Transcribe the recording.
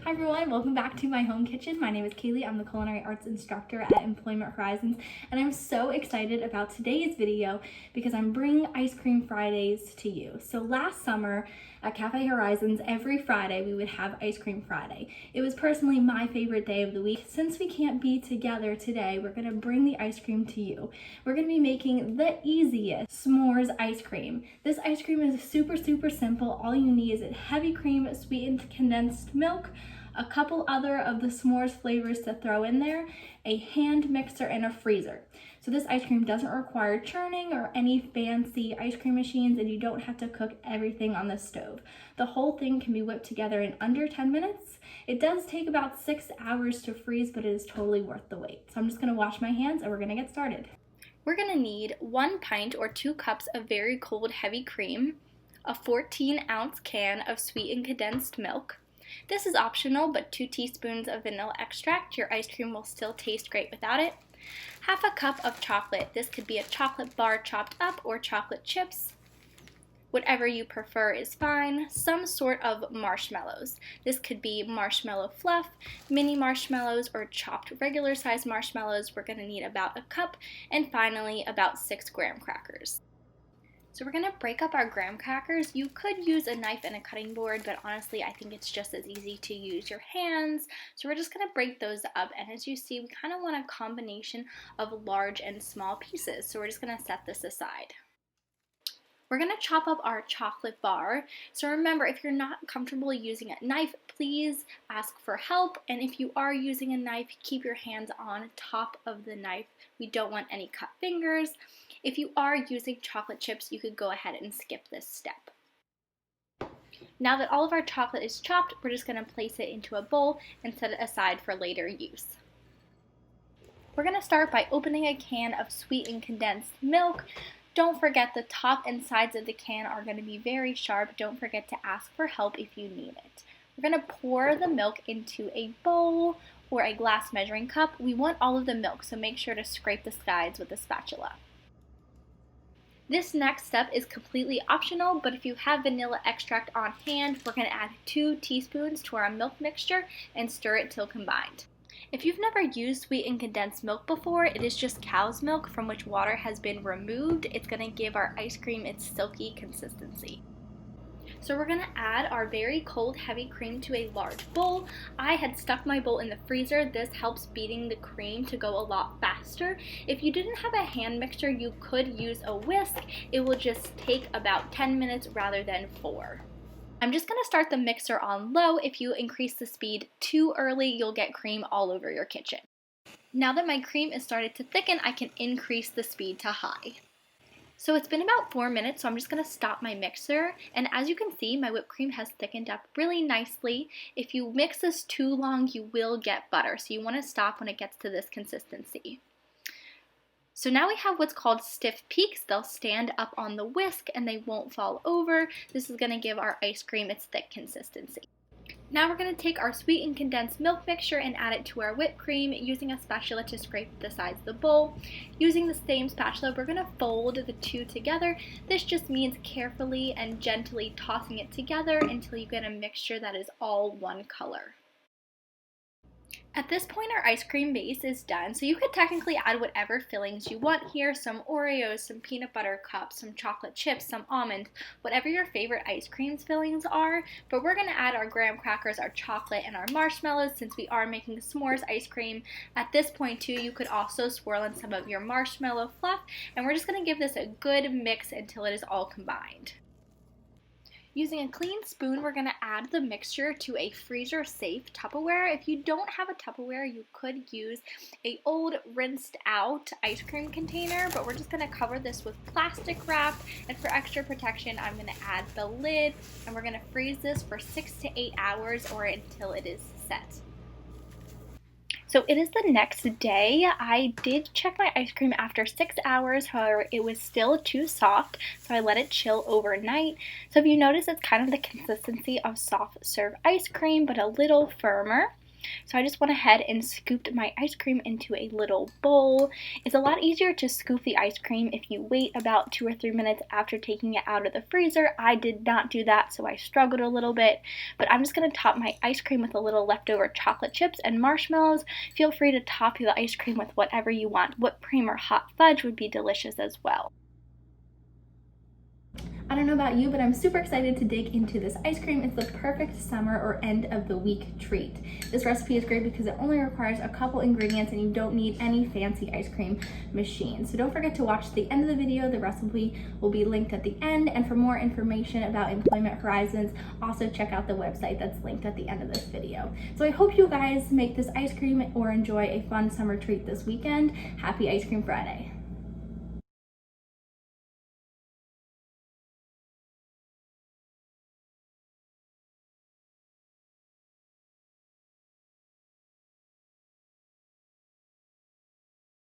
Hi everyone, welcome back to my home kitchen. My name is Kaylee. I'm the Culinary Arts Instructor at Employment Horizons, and I'm so excited about today's video because I'm bringing Ice Cream Fridays to you. So last summer at Cafe Horizons, every Friday we would have Ice Cream Friday. It was personally my favorite day of the week. Since we can't be together today, we're gonna bring the ice cream to you. We're gonna be making the easiest s'mores ice cream. This ice cream is super simple. All you need is a heavy cream, sweetened condensed milk, a couple other of the s'mores flavors to throw in there, a hand mixer, and a freezer. So this ice cream doesn't require churning or any fancy ice cream machines, and you don't have to cook everything on the stove. The whole thing can be whipped together in under 10 minutes. It does take about 6 hours to freeze, but it is totally worth the wait. So I'm just gonna wash my hands and we're gonna get started. We're gonna need 1 pint or 2 cups of very cold heavy cream, a 14-ounce can of sweetened condensed milk. This is optional, but 2 teaspoons of vanilla extract. Your ice cream will still taste great without it. Half a cup of chocolate. This could be a chocolate bar chopped up or chocolate chips. Whatever you prefer is fine. Some sort of marshmallows. This could be marshmallow fluff, mini marshmallows, or chopped regular size marshmallows. We're going to need about a cup. And finally, about 6 graham crackers. So we're gonna break up our graham crackers. You could use a knife and a cutting board, but honestly, I think it's just as easy to use your hands. So we're just gonna break those up, and as you see, we kind of want a combination of large and small pieces. So we're just gonna set this aside. We're gonna chop up our chocolate bar. So remember, if you're not comfortable using a knife, please ask for help. And if you are using a knife, keep your hands on top of the knife. We don't want any cut fingers. If you are using chocolate chips, you could go ahead and skip this step. Now that all of our chocolate is chopped, we're just gonna place it into a bowl and set it aside for later use. We're gonna start by opening a can of sweetened condensed milk. Don't forget the top and sides of the can are going to be very sharp. Don't forget to ask for help if you need it. We're going to pour the milk into a bowl or a glass measuring cup. We want all of the milk, so make sure to scrape the sides with a spatula. This next step is completely optional, but if you have vanilla extract on hand, we're going to add 2 teaspoons to our milk mixture and stir it till combined. If you've never used sweetened condensed milk before, it is just cow's milk from which water has been removed. It's going to give our ice cream its silky consistency. So we're going to add our very cold heavy cream to a large bowl. I had stuck my bowl in the freezer. This helps beating the cream to go a lot faster. If you didn't have a hand mixer, you could use a whisk. It will just take about 10 minutes rather than 4. I'm just going to start the mixer on low. If you increase the speed too early, you'll get cream all over your kitchen. Now that my cream is started to thicken, I can increase the speed to high. So it's been about 4 minutes, so I'm just going to stop my mixer. And as you can see, my whipped cream has thickened up really nicely. If you mix this too long, you will get butter. So you want to stop when it gets to this consistency. So now we have what's called stiff peaks. They'll stand up on the whisk and they won't fall over. This is going to give our ice cream its thick consistency. Now we're going to take our sweetened condensed milk mixture and add it to our whipped cream using a spatula to scrape the sides of the bowl. Using the same spatula, we're going to fold the two together. This just means carefully and gently tossing it together until you get a mixture that is all one color. At this point, our ice cream base is done, so you could technically add whatever fillings you want here, some Oreos, some peanut butter cups, some chocolate chips, some almonds, whatever your favorite ice cream's fillings are, but we're going to add our graham crackers, our chocolate, and our marshmallows since we are making s'mores ice cream. At this point, too, you could also swirl in some of your marshmallow fluff, and we're just going to give this a good mix until it is all combined. Using a clean spoon, we're going to add the mixture to a freezer-safe Tupperware. If you don't have a Tupperware, you could use an old rinsed-out ice cream container, but we're just going to cover this with plastic wrap, and for extra protection, I'm going to add the lid, and we're going to freeze this for 6 to 8 hours or until it is set. So it is the next day. I did check my ice cream after 6 hours, however, it was still too soft, so I let it chill overnight. So if you notice, it's kind of the consistency of soft serve ice cream, but a little firmer. So I just went ahead and scooped my ice cream into a little bowl. It's a lot easier to scoop the ice cream if you wait about 2 or 3 minutes after taking it out of the freezer. I did not do that, so I struggled a little bit. But I'm just going to top my ice cream with a little leftover chocolate chips and marshmallows. Feel free to top the ice cream with whatever you want. Whipped cream or hot fudge would be delicious as well. I don't know about you, but I'm super excited to dig into this ice cream. It's the perfect summer or end of the week treat. This recipe is great because it only requires a couple ingredients and you don't need any fancy ice cream machine. So don't forget to watch the end of the video. The recipe will be linked at the end. And for more information about Employment Horizons, also check out the website that's linked at the end of this video. So I hope you guys make this ice cream or enjoy a fun summer treat this weekend. Happy Ice Cream Friday.